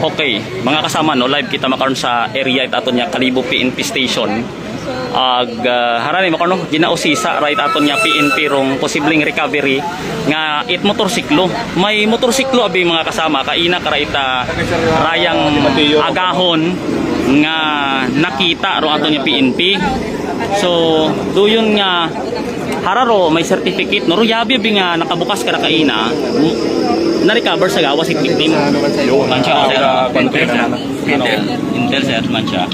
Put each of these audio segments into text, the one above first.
Okay, mga kasama no, live kita makaron sa area it aton nya Kalibo PNP station. Harani makaron no, ginausisa right aton nya PNP rong posibleng recovery nga it motorsiklo. May motorsiklo abi mga kasama kaina karaita rayang agahon nga nakita ro aton nya PNP. So, duyon nga hararo may certificate no ruyabi bi nga nakabukas kada kaina na-recover sa gawas it victim. Mancha sir, Intel sir mancha.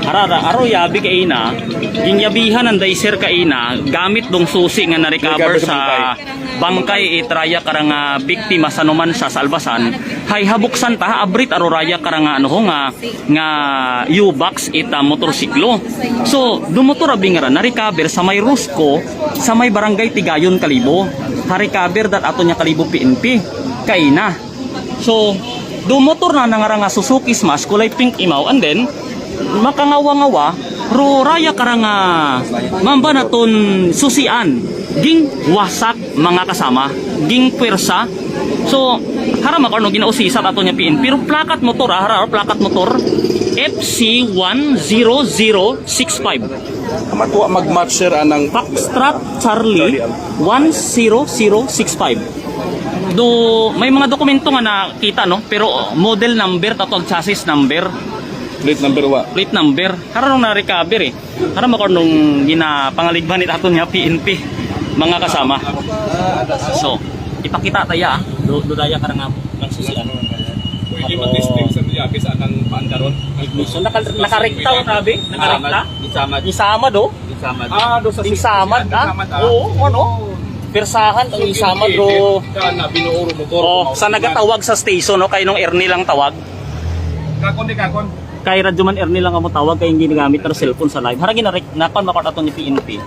Harara aro yabi kaina ginyabihan ang daiser kaina gamit dong susi nga na-recover sa bangkay itraya karang biktima sa numan sa salbasan hay habuksan ta abrit aro raya karang ano nga U-box ita motorsiklo. So dumotor abi nga na-recover sa may Rusco sa may barangay Tigayon Kalibo. Ha-recover dat ato nya Kalibo PNP kaina. So dumotor na nga Suzuki Smash kulay pink imaw and then makangawa-ngawa ro raya karanga mamba naton susian ging wasak mga kasama ging pwersa. So harama karno ginausisa ato nya PNP pero plakat motor hararo plakat motor FC10065 Makuha mag-match sir anang Foxtrot Charlie 10065. Do may mga dokumento nga nakita no pero model number tatog chassis number plate number wa. plate number harang na recover eh. Harang mako nung ginapangaligban it aton nga PNP mga kasama. So ipakita taya do daya karang ang susian. Pwede mag-testing sa niya bisa nang paandaron. So nakarekta tabi, nakarekta. Isama do. Do sa Isamad Oo, ano? Persahan ang isamad do. Kana binuuro motor. Oh, sa nagatawag sa station no kay nung Ernie lang tawag. Kakon. Kay Radyoman Ernie lang amo tawag kay ginagamit ng cellphone sa live. Haragi na napan makot aton ni PNP.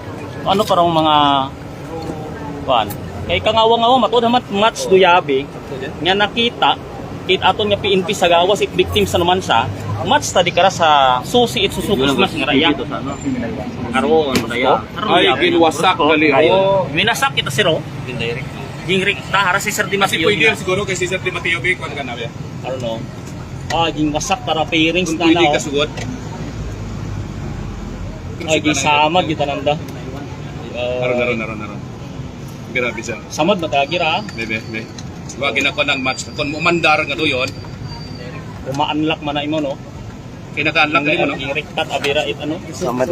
Ano parang mga kuan. Kay kangawa-ngawa matud hamat match do yabi. Nga nakita kit aton nga PNP sa gawas it victim sa naman sa match study kara sa susi it Suzuki Smash nga raya. Karon raya. Ay ginwasak dali. Minasak kita siro. Ginrik ta hara si Sir Dimas Kasi pwede siguro kay si Sir Timoteo Big kuan kana ba. Ano? Ging wasak tara pairings na Pwede na. kasugod. Ging samad kita nanda. Naron. Grabe siya. Samad matagira. Bebe. Wa ginako nang match kon mo mandar nga doyon. Uma-unlock man na imo no. Kinaka-unlock nimo no. Direktat abira it ano. Samad.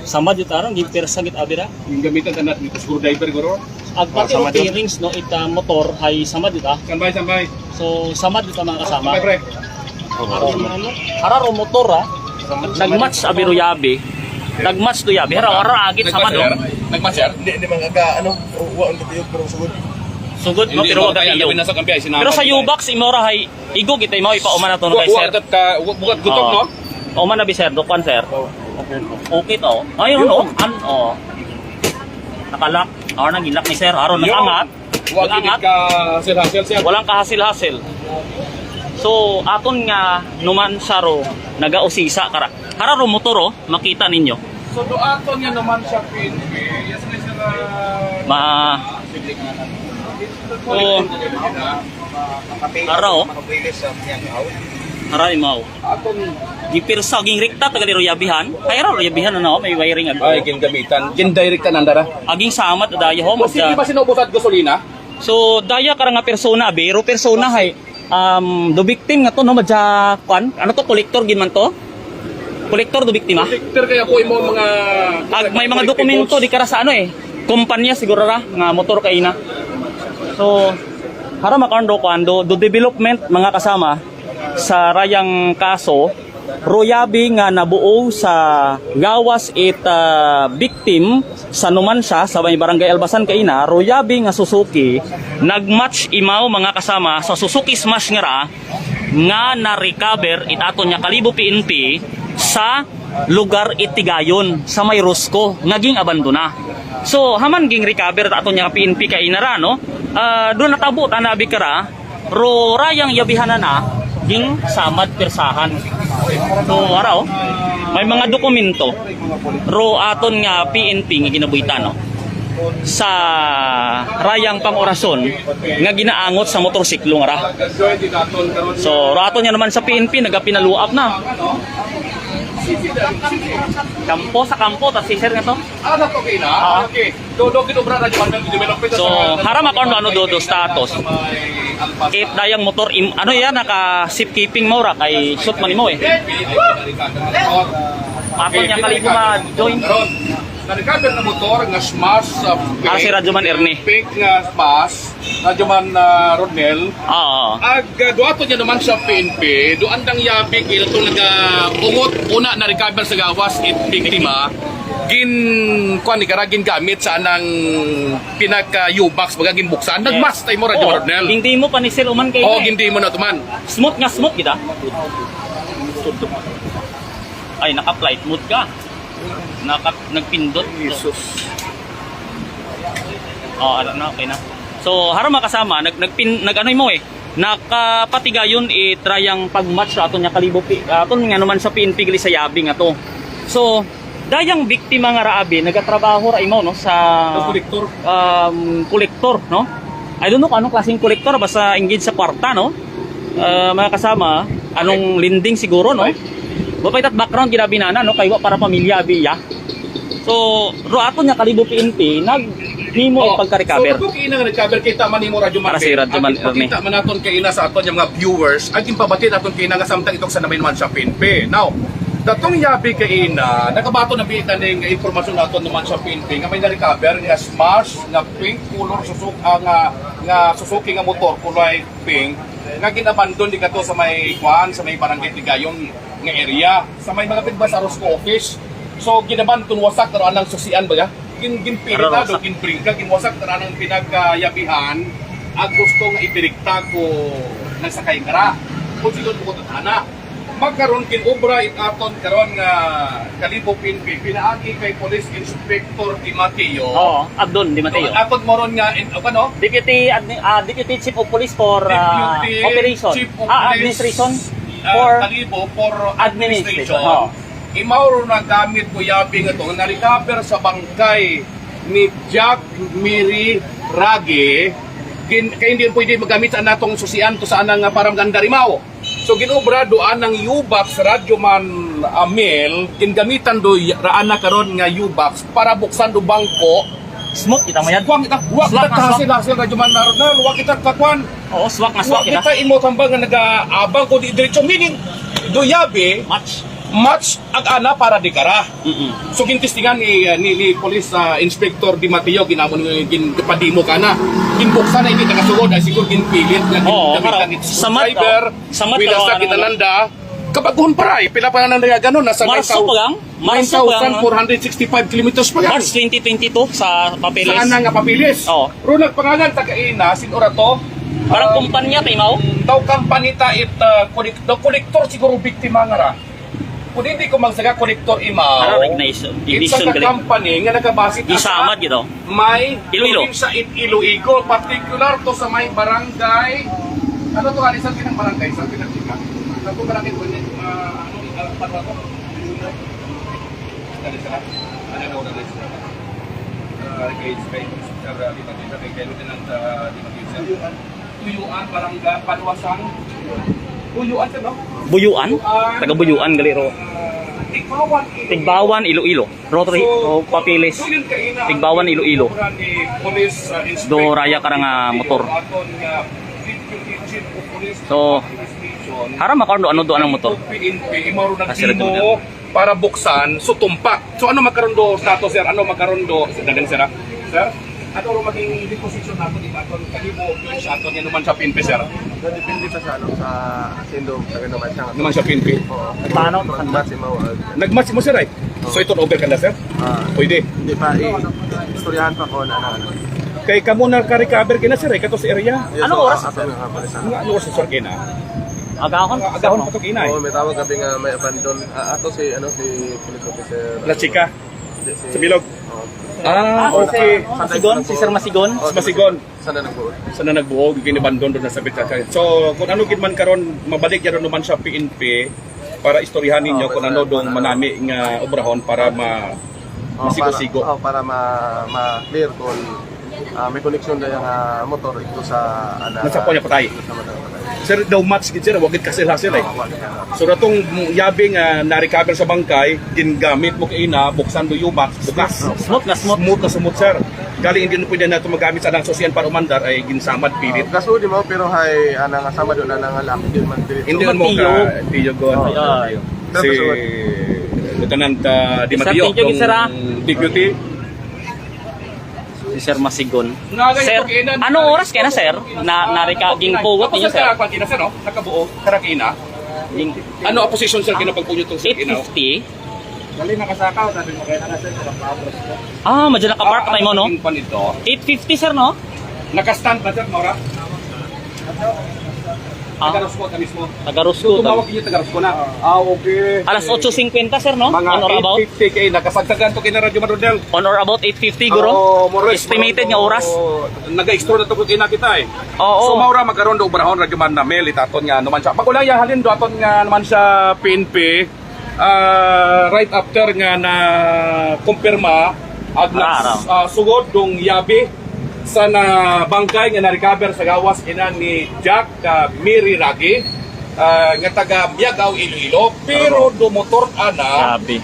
Samad it aron gipirsa git abira. Yung gamitan tanat dito screwdriver guro. Agpati yung pairings no ita motor hay samad it Sambay. So samad it mga kasama. Pre. Hararo motor nagmatch abiro yabi. Nagmatch do yabi. Hararo agit samad do. Nagmatch sir. Hindi mga ka ano, wa ang tiyog pero sugod. Sugod mo pero wag kaya iyo. Pero sa U-box imora hay igog itay mo ipauman nato kay sir. Bukat gutok no. Uman na bi sir, dokwan sir. Okay to. Ayun no. Nakalak. Nang ilak ni sir. Aron nakangat. Wag gid ka sir sir. Walang kahasil-hasil. So aton nga numan saro nagausisa kara. Hararo motoro makita ninyo. So do aton nga naman siya PNP. Yes sir. Haro. Hara imaw. Aton Gipirsa ging rekta taga diro yabihan. Ay ro yabihan na may wiring ag. ay gingamitan. Gindirect nandara. Aging samat daya ho Kasi di ba sinubos at gasolina? So daya kara nga persona biro persona hay do victim nga to no madya kwan ano to kolektor gin man to kolektor do biktima Kolektor kaya po imo mga may mga dokumento di kara sa ano kumpanya siguro ra nga motor kay na. So hara makando kwando do development mga kasama sa rayang kaso royabi nga nabuo sa gawas it victim sa numansya sa may barangay Albasan kaina royabi nga Suzuki nagmatch imaw mga kasama sa Suzuki Smash nga na-recover it aton nya Kalibo PNP sa lugar itigayon sa may Rusco naging abandona. So haman ging recover aton nya PNP kaina ra no. Doon natabo tanabi kara ro rayang yabihanan na ging samad persahan. So araw may mga dokumento ro aton nga PNP nga ginabuhitan no. sa rayang pang-orason nga ginaangot sa motorsiklo nga ra. So rato niya naman sa PNP nagapinaluap na. Kampo sa kampo ta sisir nga to. Ano to kay na? Okay. Do kinubra na jud ang development So haram ako ano do status. Kit dayang motor ano yan naka seat keeping mo ra kay shoot man mo eh. Ako niya kalibo ma join. Nagkaber na motor nga smash sa Si Radyo Man Ernie. pink nga smash Radyo Man Rodnel. Oo. Ag duato niya naman sa PNP, doan dang yabig ito nag-ungot una na recover sa gawas it biktima gin kuan ni karagin gamit sa anang pinaka U-box magagin buksan nagmas tay mo Radyo Man Rodnel. Hindi mo pa ni Sir Uman kay. Oh, gindi mo na tuman. Smooth nga smooth kita. Ay naka-flight mode ka. Nagpindot. Jesus. Oh, ano na, okay na. So, haram makasama, nag-ano mo eh. Nakapatigayon trayang pag-match aton nya kalibo aton nga naman sa PNP gali sa yabing ato. So, dayang biktima nga raabi nagatrabaho ra imo no sa Kolektor. kolektor no. I don't know kung anong klaseng kolektor basta engaged sa kwarta no. Mga kasama, anong lending siguro no. Bapay tat background ginabinana no kay wa para pamilya abiya. So, ro aton nya kalibo PNP nimo pagka-recover. So, kung ina nga recover kita man nimo Radyo Man. Para si Radyo Man Ernie. Kita man naton kay ina sa aton yung mga viewers, ag impabatid aton kay ina nga samtang itong sa namin man sa PNP. Now, datong yabi kay ina, nakabato na bitan ning impormasyon naton naman sa PNP nga may na-recover nga smash nga pink color nga Suzuki nga motor kulay pink nga ginabandon di kato sa may kuan sa may barangay Tigayon nga area sa may mga pidba sa Rosco office. So ginabandon wasak karon ang susian ba ya? Ginpirita do ginbringka ginwasak karon ang pinagyabihan ag gusto nga ibirikta ko nang sakay kara. Kung siguro ko tatana magkaroon kinobra itaton karon nga kalibo PNP pinaagi kay Police Inspector Di Mateo. Oo, Abdon Di Mateo. Aton moron nga ano? Deputy Chief of Police for Deputy Operation. Chief of Police, Administration for kalibo for Administration. administration. Imauro na gamit ko yabi nga to na-recover sa bangkay ni Jack Miri Rage kaya hindi pwede magamit sa natong susian to sa anang parang gandarimaw. So ginobra doan ng U-box Radyo Man Amel gingamitan do raana karon nga U-box para buksan do bangko. Smoke kita mo yan. Wa kita hasil Radyo Man Narodnal, wa kita kakwan. Oo, swak na swak kita. Kita imo tambang nga nag-aabang ko di diretso meaning do yabi match ag ana para di kara. So gintistingan ni Police Inspector Di Mateo ginamon ginpadimo kana. Ginbuksan na hindi nakasugod ay siguro ginpilit nga gamitan ni subscriber. Wila sa kinalanda. Kabaguhon paray pila pa na ganun nasa Marso pa gang? 9,465 kilometers pa gang. March 2022 sa papeles. Saan nga papilis? Oo. Ro nagpangalan taga-ina sinura to. Parang kumpanya timaw. Daw kampanita kolektor siguro biktima nga ra. Kung hindi ko magsaga kolektor imaw, Ano recognition? it's a company nga nagabase Isamad gito. may Iloilo. sa Iloilo, particular to sa may barangay. Ano to kanisan kinang barangay sa pinagtika? Ano to barangay ko ni ano parwa ko? Dali sa. Ano na wala dali sa. Kay sa di magkita kay kayo din ang di magkita. Tuyuan barangay Panwasan. Buyuan sa no? Buyuan? Taga Buyuan galiro. Tigbawan Iloilo. Rotary o papilis. Tigbawan Iloilo. Do raya karang motor. So haram makaroon do ano do anong motor. Para buksan so tumpak. So ano magkaroon do status sir? Ano magkaroon do dagan sir? Sir? Ano ro maging deposition nato dito aton kalibo sa aton yan naman sa PNP sir? Depende pa sa ano sa sindog taga naman siya. Naman sa PNP. Paano? Magmatch mo. Nagmatch mo sir right? So ito over ka na sir? Pwede. Hindi pa istoryahan pa ko na ano. Kay kamo na ka-recover kina sir kato sa area. Anong oras? Ako nga kapalisan. Ano oras sir kina? Agahon? Agahon pa to kina Oo, may tawag kami nga may abandon. Ato si police officer. La Chica sa Bilog. Okay. Masigon? Si Sir Masigon? Masigon. Sana nagbuod. Sana nagbuog ginibandon doon na sa bitaka. So kung ano gid man karon mabalik yan naman sa PNP para istoryahan ninyo kung ano dong manami nga obrahon para Masigo-sigo. Para ma-clear kung may connection na yung motor ito sa Nasa po niya patay. Sa patay. Sir, daw match gid sir, wagit kasi hasil eh. So datong yabi nga na-recover sa bangkay, gingamit mo kay ina, buksan do yumak, bukas. Smooth na smooth. Smooth na smooth sir. Gali hindi pwede na ito magamit sa sosyan para umandar ay ginsamad pilit. Kaso di mo pero hay anang asama doon anang alak hindi man pilit. Hindi man mo ka tiyogon. Ay. Si Lieutenant Di Sir, Mateo, thank you, sir, ah. deputy. Si Sir Masigon. Nga, Sir, ganyan, pag-inan. anong oras kaya na sir? Ging pugot ninyo sir? Ako sa sir, no? Nakabuo, karakina. Ging Ano ang position sir kinapagpunyo itong sir kinaw? 8:50. Dali nakasakaw sabi mo kaya na sir sa pabros ko. Madyan nakapark na mo no? Pan ito. 8:50 sir no? Nakastand na sir, Nora? Ah, Taga-Rosco ka mismo. taga-Rusco. Tumawag niyo taga-Rosco na. Okay. Alas 8:50 sir no? Mga On or about? 8:50 kayo, nakasagsagan to kina Radyo Marudel. On or about 8:50 guro? Estimated nga oras? Nag-extra na to kung ina kita eh. Oo. So maura magkaroon do barahon Radyo Man na mail itaton nga naman siya. Pag ulaya halin do aton nga naman siya PNP right after nga na kumpirma at sugod dong yabi sa na bangkay nga na-recover sa gawas ina ni Jack Miri Ragi nga taga Miagaw, Iloilo, pero do motor ana Grabe.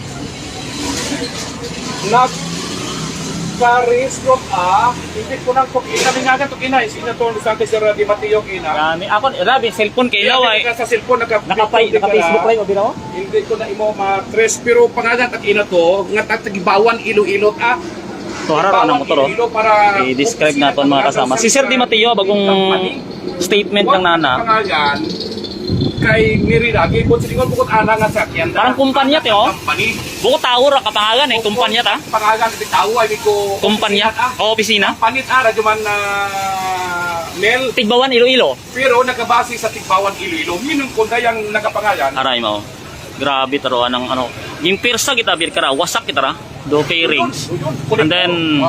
nagka-restro hindi ko nang tukina mingagan tukina isina to sa Sir Di Mateo kina. Gani ako grabe cellphone kay laway. Sa cellphone Naka-Facebook live abi no? Hindi ko na imo ma-trace pero pangalan at ina to nga tagibawan Iloilo So hararo ang motor oh. para I-describe natin mga kasama. Si Sir Di Mateo bagong statement ng nana. Pangalan kay Miri Ragi kung siningon bukod ana nga sakyan. Parang kumpanya te oh. Company. Buko tower ang kapangalan eh, kumpanya ta. Pangalan ti tawo ay ko Kumpanya o opisina. Panit radyo man na Mel Tigbawan Iloilo. pero nakabase sa Tigbawan Iloilo minung kun dayang nakapangalan. Aray mo. Grabe taro anang ano. Yung pirsa kita bir kara wasak kita ra. Do fairings. And then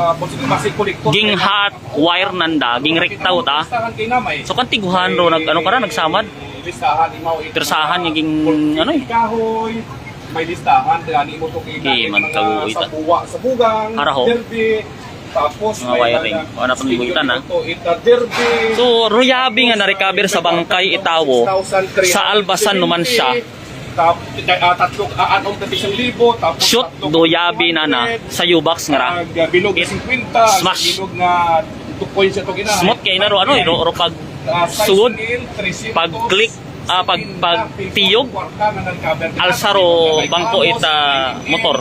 ging hot wire nanda, ging rektaw ta. So kan tiguhan ro nag ano kara nagsamad. Pirsahan yung ging ano eh. Kahoy, may listahan gani mo to Okay, man kabuoy ta. sa bugang, Araho. derby, tapos Mga wiring. Wala pang libutan, ha? derby. So Ruyabi nga na-recover sa Bangkay Itawo sa Albasan naman siya. Tatlo anong 1,000 tapos Shoot do yabi na sa U-box nga ra. Bilog It 50, smash. bilog na 2 points ito gina. Smooth kay na ro ano eh, ro pag sugod, pag click, pag tiyog, alsaro bangko ita motor.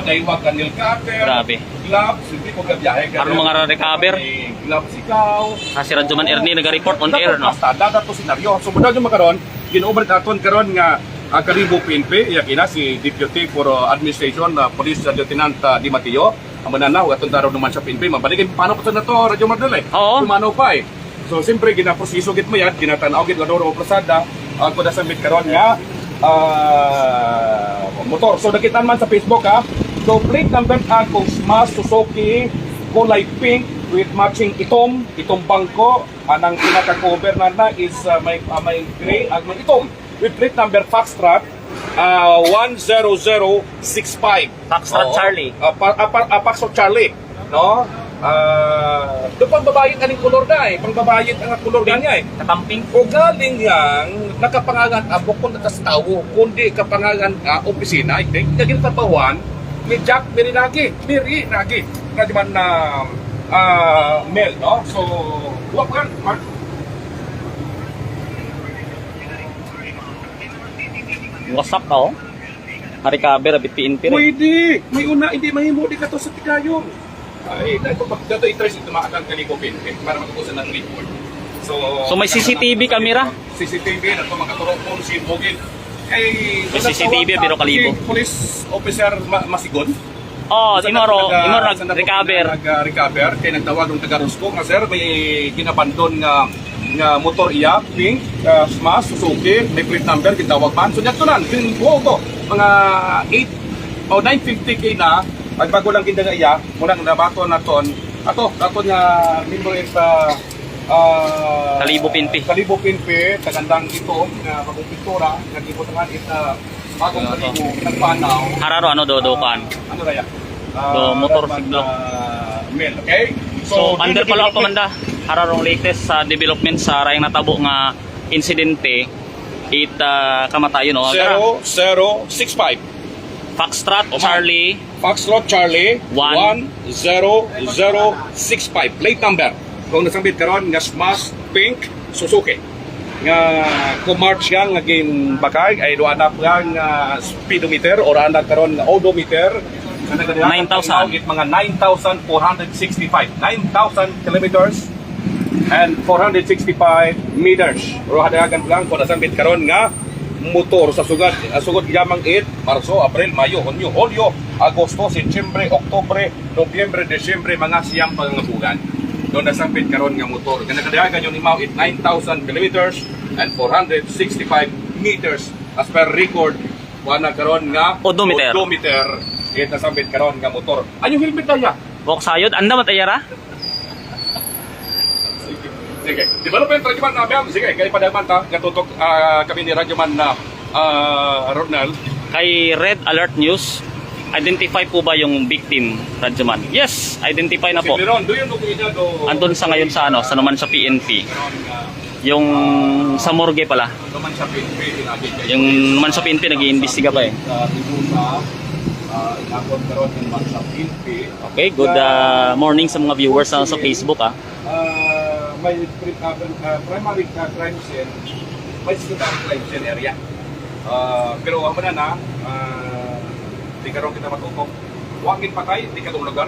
Daywag kanil cutter. Grabe. Gloves, hindi ko gabiyahe. Aron mga recover. Gloves ikaw. Si Radyo Man Ernie nag-report on air no. Basta dada to senaryo. So muna yung makaron, ginuubad naton karon nga Karibo PNP, yakina si Deputy for Administration, Police Lieutenant Di Mateo. Ang mananaw, atong taraw naman sa PNP. Mabalikin, paano ko na to, Radyo Mardel eh? Oo. Kumano pa eh. So, siyempre, ginaprosiso git mo yan, ginatanaw git Ladoro o Prasada, kung nasambit karon nga, motor. So, nakita man sa Facebook ha. So, plate number kung Mas Suzuki, kulay pink, with matching itong bangko. Anang pinaka-cover na is may gray, may itom. With plate number Foxtrot 10065. Foxtrot Charlie. Foxtrot Charlie, no? Doon pangbabayit aning kulor na eh. Pangbabayit ang kulor niya eh. Nakamping. O galing yang nakapangalan bukod na tas tao, kundi kapangalan opisina, I think, naging tapawan ni Jack Miri Ragi. Na di man na Mel, no? So, huwag ka, Mark. Wasak ka oh. Recover abit PNP rin. Pwede. May una, hindi mahimo di ka to sa tigayon. Ay, dato i-trace ito maagang Kalibo PNP para matutusan ng report. So may CCTV camera? CCTV na ito makatulong po si Bogin. Ay, May CCTV pero Kalibo. Police Officer Masigon. Oh, imoro nag-recover. Nag-recover kay nagtawag ng taga-Rosco nga sir may ginabandon nga motor iya, pink, Smash, Suzuki, may plate number, gitawag man. So, nito lang, buo to. Mga 8 o 950k na, at bago lang kinda nga iya, muna nga nabato na ton, ato nga member sa Kalibo PNP. Kalibo PNP, kagandang ito, na bagong pintura, nag-ipotangan ito, bagong Kalibo, nagpanaw. Hararo ano dodokan. Ano raya? Do motor siglo. Mel, okay? So under follow up komanda hararong latest sa development sa rayang natabo nga insidente it kamatayon no. 0065. Foxtrot Charlie Foxtrot Charlie 1. 10065. Plate number. Kung nasambit karon nga smash pink Suzuki. Nga kumarch yang naging bakay ay do anak nga speedometer or anak karon nga odometer. 9,000. It mga 9,465. 9,000 kilometers and 465 meters. Pero hadagan lang kung nasambit karon nga motor sa sugod yamang 8, Marso, Abril, Mayo, Hulyo, Agosto, Setyembre, Oktubre, Nobyembre, Desyembre, mga siyang pangabugan. Doon nasambit karon nga motor. Kanagadagan yung imaw it 9,000 kilometers and 465 meters as per record. Wala karon nga Odometer. It nasambit karon nga motor. Anyong helmet daya? Walk sayod anda matayara. Sige. Development Radyoman namin. Sige, kay padagman ta katutok kami ni Radyoman na Ronald. Kay Red Alert News, identify po ba yung victim, Radyoman? Yes, identify na po. Sige, Ron, do you know kung do Andun sa ngayon sa ano, sa naman sa PNP. Yung sa morgue pala. naman sa PNP Yung naman sa PNP nag-iimbestiga pa eh. Inakon karon naman sa PNP. Okay, good morning sa mga viewers sa Facebook ah. May primary crime scene, may secondary crime scene area. Pero ang mana na, di karon kita matutok. Wagin patay, di katong lugar,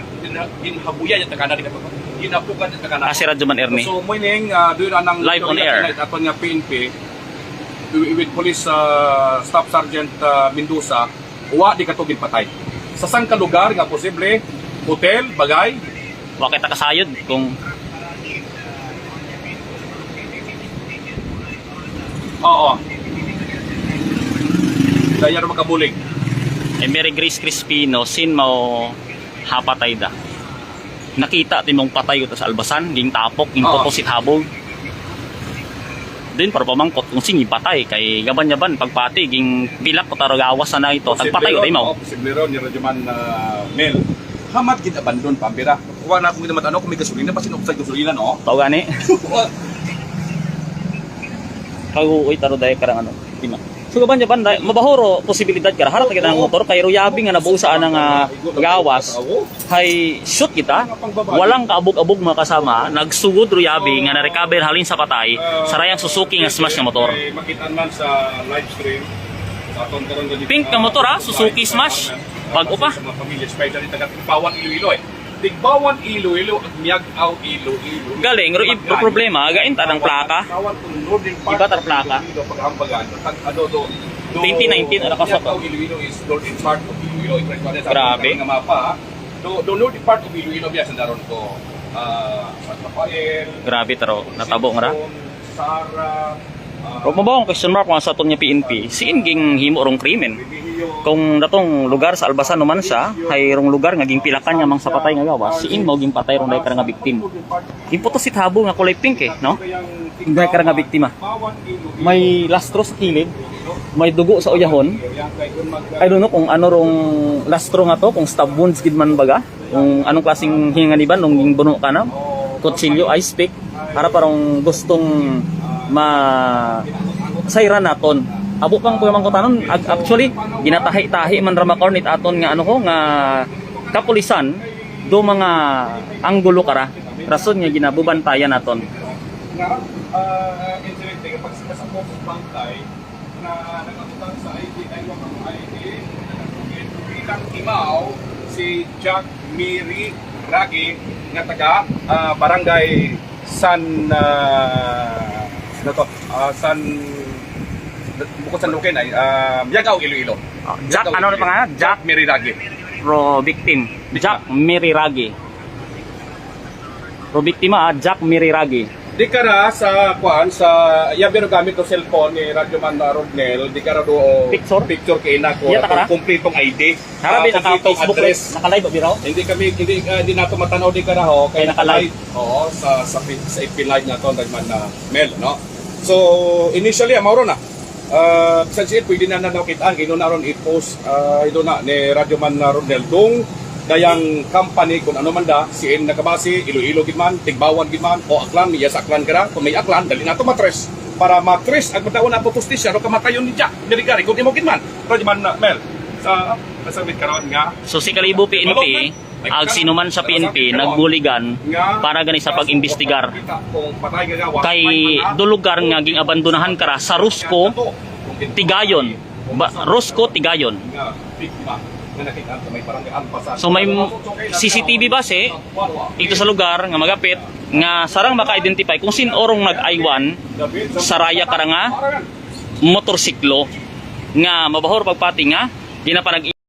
inhabuyan yung takana di katong. Inapukan yung takana. Kasi Radyoman Ernie. So, meaning, doon anang Live on air. Aton nga PNP, with Police Staff Sergeant Mendoza, wa di katong patay. Sa sang ka lugar nga posible, hotel, bagay, Wa kita kasayod kung oo. Daya na makabulig. Mary Grace Crispino sin mo hapatay da. Nakita timong patay ko sa albasan, ging tapok, ging Oo. poposit habog. Din para pamangkot kung singi patay kay gaban-yaban pagpati ging pilak ko taragawas na ito tagpatay ko mo. Posible ron, yung Radyoman Mel. Hamat gid abandon pambira. Kuha na kung ginamat ano kung may gasolina pa sinuksa gasolina no. Tao gani. Kaguoy taro dai karang ano. Tima. So gaban-yaban dai mabahoro posibilidad kara harap kita ng motor kay ruyabi nga nabuo sa anang gawas. Hay shoot kita. Walang kaabog-abog mga kasama, nagsugod ruyabi nga na-recover halin sa patay sa rayang Suzuki nga smash nga motor. Makita man sa live stream. Pink na motor ha, Suzuki Smash. Bago pa. Sa mga pamilya, especially taga Tigbawan, Iloilo eh. Tigbawan, Iloilo, at Miagaw, Iloilo. Galing, ro problema, gain ta ng plaka. Iba tar plaka. 2019 ano ka sa to? Iloilo is northern part of Iloilo. Grabe. Nga mapa. Do northern part of Iloilo biya sa daron ko. San Rafael. Grabe taro, natabo nga ra. Sara. Ro mabawang question mark kung sa aton nga PNP, siin ging himo rong krimen. Kung datong lugar sa Albasan naman siya, hay rong lugar nga ging pilakan nga mang sa patay nga gawas, siin mo ging patay rong dai kara nga biktim. Ging putos habol nga kulay pink eh, no? Dai kara nga biktima. May lastro sa kilid, may dugo sa uyahon. I don't know kung ano rong lastro nga to, kung stab wounds gid man baga, kung anong klaseng hinganiban nung ging buno ka na. Kutsilyo, ice pick, para parang gustong sayran naton. Abo pang pamangkotanon actually ginatahi-tahi man ramakor nit aton nga ano ko nga kapulisan do mga anggulo kara rason nga ginabubantayan naton. Nga incident kapag sa bangkay na nakatutang sa ID ay wakang ID bilang imaw si Jack Miri Ragi nga taga barangay San San bukod sa Luken ay Miagaw, Iloilo. Jack ano na pangalan? Jack Miriragi. Pro victim. Jack Miriragi. Pro biktima Jack Miriragi. Di kara sa kuan sa yabiro gamit to cellphone ni Radyoman Rodnel, di kara do picture kay ina ko kompletong ID. Harabi naka Facebook naka-live ba biro? Hindi nato matanaw di kara ho kay naka-live. Oo, sa FB live nato Radyoman Mel, no. So initially amaro na. Sa siya pwede na daw kitaan kay na ron i-post ito na ni Radyoman Rodnel dong dayang company kung ano man da, CN nakabase, Iloilo gid man, Tigbawan gid man, o Aklan, niya sa Aklan kara, kung may Aklan, dali na ito matres. Para matres, ang matawon na po justisya, no kamatayon ni Jack, delikari, kung imo gid man. Pero di man, Mel, sa masabit karon nga, So si Kalibo PNP, ag sino man sa PNP nagbuligan para gani sa pag-imbestigar. kung patay gagawa, Kay dulugar nga ging abandonahan kara sa Rusco, Tigayon. Rusco, Tigayon. nga biktima na nakita sa may barangay Alpasa. So may CCTV base ito sa lugar nga magapit nga sarang maka-identify kung sin orong nag-aywan sa raya kara nga motorsiklo nga mabahor pagpati nga ginapanag